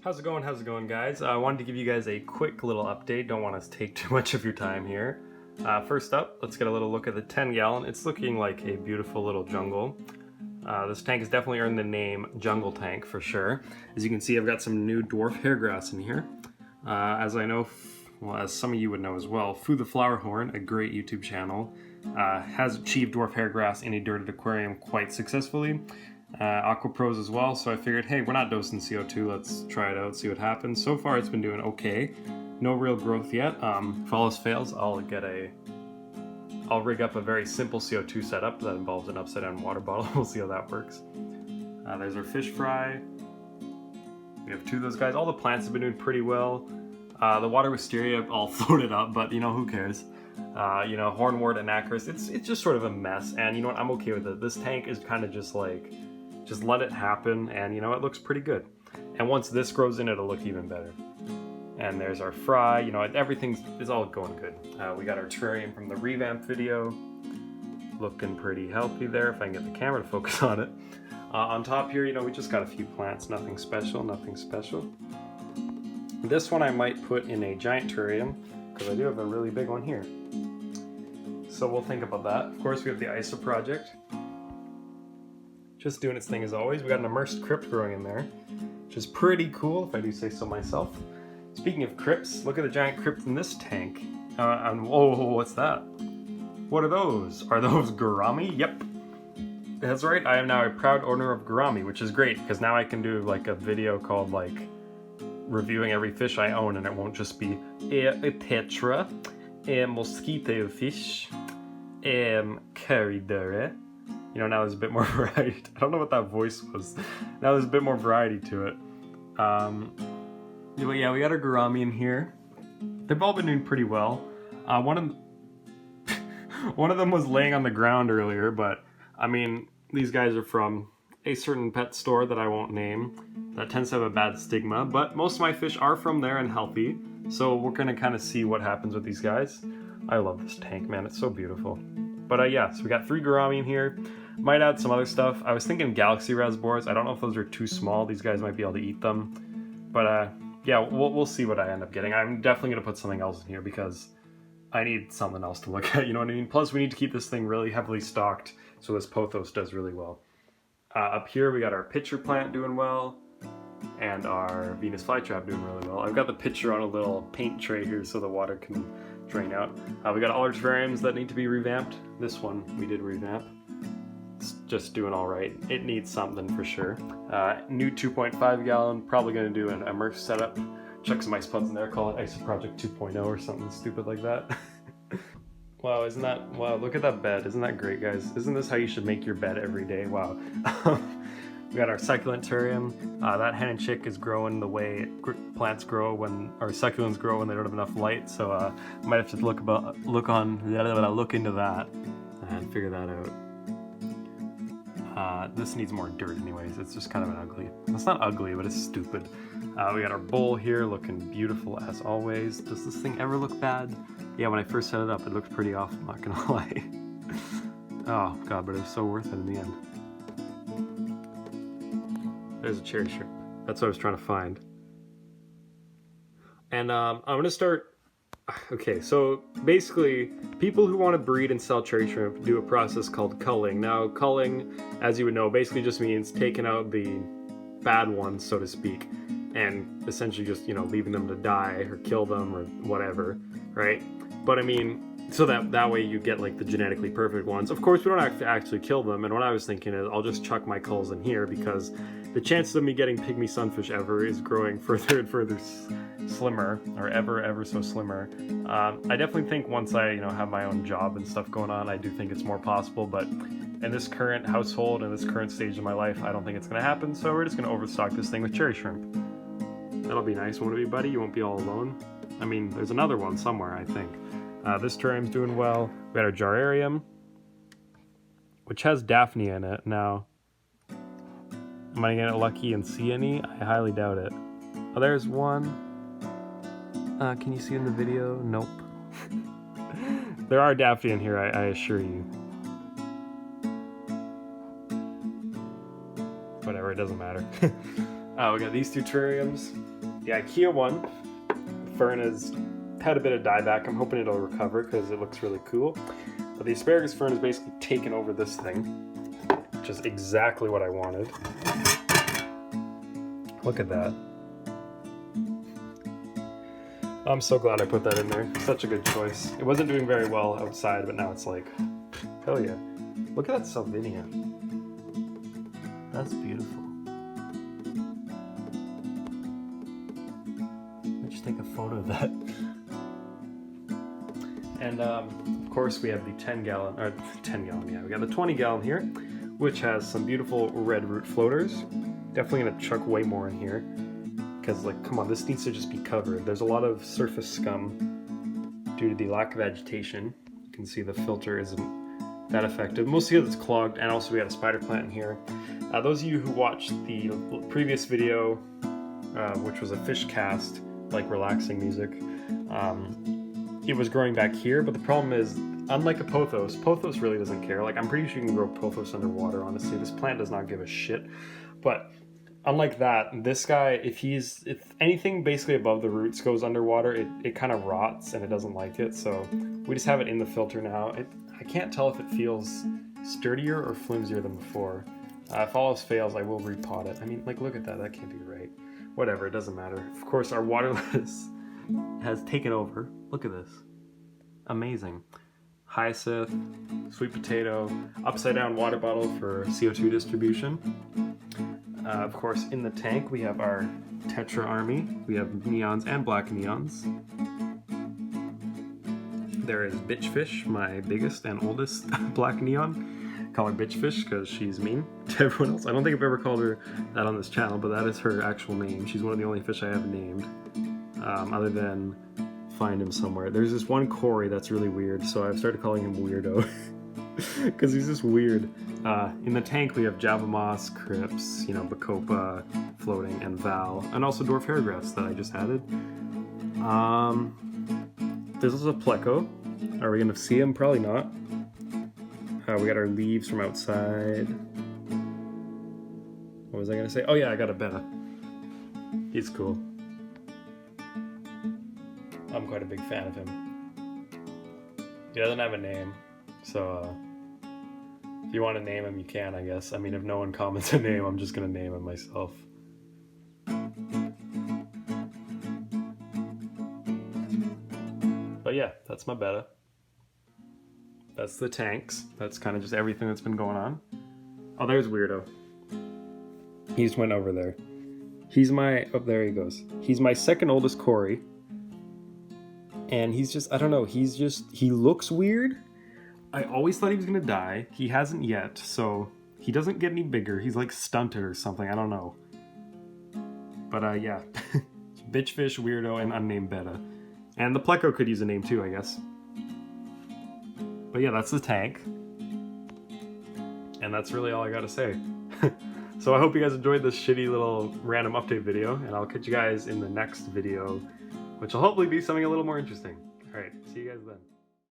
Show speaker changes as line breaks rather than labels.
How's it going? Guys? I wanted to give you guys a quick little update. Don't want to take too much of your time here. First up, let's get a little look at the 10-gallon. It's looking like a beautiful little jungle. This tank has definitely earned the name Jungle Tank for sure. As you can see, I've got some new dwarf hairgrass in here. As I know, well, as some of you would know as well, Foo the Flower Horn, a great YouTube channel, has achieved dwarf hairgrass in a dirted aquarium quite successfully. Aqua Pros as well, so I figured, hey, we're not dosing CO2, let's try it out, see what happens. So far it's been doing okay. No real growth yet. If all else fails, I'll rig up a very simple CO2 setup that involves an upside down water bottle. We'll see how that works. There's our fish fry. We have two of those guys. All the plants have been doing pretty well. The water wisteria all floated up, but you know, who cares? Hornwort and Acris, it's just sort of a mess, and you know what, I'm okay with it. This tank is kind of just like, just let it happen, and you know, it looks pretty good. And once this grows in, it'll look even better. And there's our fry, you know, everything is all going good. We got our terrarium from the revamp video, looking pretty healthy there, if I can get the camera to focus on it. On top here, you know, we just got a few plants, nothing special. This one I might put in a giant terrarium, because I do have a really big one here. So we'll think about that. Of course, we have the ISO project. Just doing its thing as always. We got an immersed crypt growing in there, which is pretty cool, if I do say so myself. Speaking of crypts, look at the giant crypt in this tank. Whoa, what's that? What are those? Are those gourami? Yep. That's right, I am now a proud owner of gourami, which is great, because now I can do like a video called like reviewing every fish I own, and it won't just be a tetra, a mosquito fish, curry. You know, now there's a bit more variety. I don't know what that voice was. Now there's a bit more variety to it. But yeah, we got our gourami in here. They've all been doing pretty well. One of them was laying on the ground earlier, but I mean, these guys are from a certain pet store that I won't name that tends to have a bad stigma, but most of my fish are from there and healthy, so we're gonna kind of see what happens with these guys. I love this tank, man, it's so beautiful. But yeah, so we got 3 gourami in here. Might add some other stuff. I was thinking galaxy raspberries. I don't know if those are too small. These guys might be able to eat them, but yeah, we'll see what I end up getting. I'm definitely gonna put something else in here because I need something else to look at, you know what I mean? Plus we need to keep this thing really heavily stocked so this pothos does really well. Up here we got our pitcher plant doing well, and our Venus flytrap doing really well. I've got the pitcher on a little paint tray here so the water can drain out. We got all our terrariums that need to be revamped. This one we did revamp. It's just doing all right. It needs something for sure. New 2.5 gallon, probably gonna do an immersed setup. Chuck some ice pods in there, call it ISO Project 2.0 or something stupid like that. Wow, wow, look at that bed. Isn't that great, guys? Isn't this how you should make your bed every day? Wow. We got our succulent terrarium. That hen and chick is growing the way plants grow or succulents grow when they don't have enough light. So I might have to look into that and figure that out. This needs more dirt anyways. It's just kind of an ugly. It's not ugly, but it's stupid. We got our bowl here looking beautiful as always. Does this thing ever look bad? Yeah, when I first set it up, it looked pretty awful, I'm not gonna lie. Oh god, but it was so worth it in the end. There's a cherry shrimp. That's what I was trying to find. And I'm gonna start. Okay, so basically, people who want to breed and sell cherry shrimp do a process called culling. Now, culling, as you would know, basically just means taking out the bad ones, so to speak, and essentially just, you know, leaving them to die or kill them or whatever, right? But I mean, so that way you get like the genetically perfect ones. Of course, we don't have to actually kill them, and what I was thinking is I'll just chuck my culls in here because the chances of me getting pygmy sunfish ever is growing further and further slimmer, or ever so slimmer. I definitely think once I, you know, have my own job and stuff going on, I do think it's more possible, but in this current household, in this current stage of my life, I don't think it's gonna happen, so we're just gonna overstock this thing with cherry shrimp. That'll be nice, won't it be, buddy? You won't be all alone. I mean, there's another one somewhere, I think. This terrarium's doing well. We got our terrarium, which has Daphne in it. Now, am I gonna get lucky and see any? I highly doubt it. Oh, there's one. Can you see in the video? Nope. There are Daphne in here, I assure you. Whatever, it doesn't matter. We got these two terrariums. The IKEA one, fern has had a bit of dieback. I'm hoping it'll recover because it looks really cool. But the asparagus fern has basically taken over this thing, which is exactly what I wanted. Look at that. I'm so glad I put that in there. Such a good choice. It wasn't doing very well outside, but now it's like, hell yeah. Look at that salvinia. That's beautiful. Let's just take a photo of that. And of course we have the 10 gallon, yeah, we got the 20 gallon here, which has some beautiful red root floaters. Definitely gonna chuck way more in here, because like, come on, this needs to just be covered. There's a lot of surface scum due to the lack of vegetation. You can see the filter isn't that effective. Mostly because it's clogged, and also we got a spider plant in here. Those of you who watched the previous video, which was a fish cast, like relaxing music, it was growing back here, but the problem is, unlike a pothos, pothos really doesn't care. Like, I'm pretty sure you can grow pothos underwater, honestly. This plant does not give a shit. But unlike that, this guy, if anything basically above the roots goes underwater, it kind of rots and it doesn't like it. So we just have it in the filter now. I can't tell if it feels sturdier or flimsier than before. If all else fails, I will repot it. I mean, like, look at that. That can't be right. Whatever, it doesn't matter. Of course, our waterless has taken over. Look at this. Amazing. Hyacinth, sweet potato, upside down water bottle for CO2 distribution. Of course, in the tank we have our tetra army. We have neons and black neons. There is bitchfish, my biggest and oldest black neon. I call her bitchfish because she's mean to everyone else. I don't think I've ever called her that on this channel, but that is her actual name. She's one of the only fish I have named, other than find him somewhere. There's this one Corey that's really weird, so I've started calling him Weirdo because he's just weird. In the tank we have Java Moss, Crips, Bacopa floating, and Val, and also Dwarf Hairgrass that I just added. This is a Pleco. Are we gonna see him? Probably not. We got our leaves from outside. What was I gonna say? Oh yeah, I got a betta. He's cool. I'm quite a big fan of him. He doesn't have a name, so if you want to name him, you can, I guess. I mean, if no one comments a name, I'm just gonna name him myself. But yeah, that's my betta. That's the tanks. That's kind of just everything that's been going on. Oh, there's Weirdo. He just went over there. He's my... Oh, there he goes. He's my second oldest Corey. And he's just... I don't know. He's just... He looks weird. I always thought he was going to die. He hasn't yet, so... He doesn't get any bigger. He's like stunted or something. I don't know. But yeah. Bitchfish, Weirdo, and unnamed betta. And the Pleco could use a name too, I guess. But yeah, that's the tank. And that's really all I gotta say. So I hope you guys enjoyed this shitty little random update video, and I'll catch you guys in the next video, which will hopefully be something a little more interesting. Alright, see you guys then.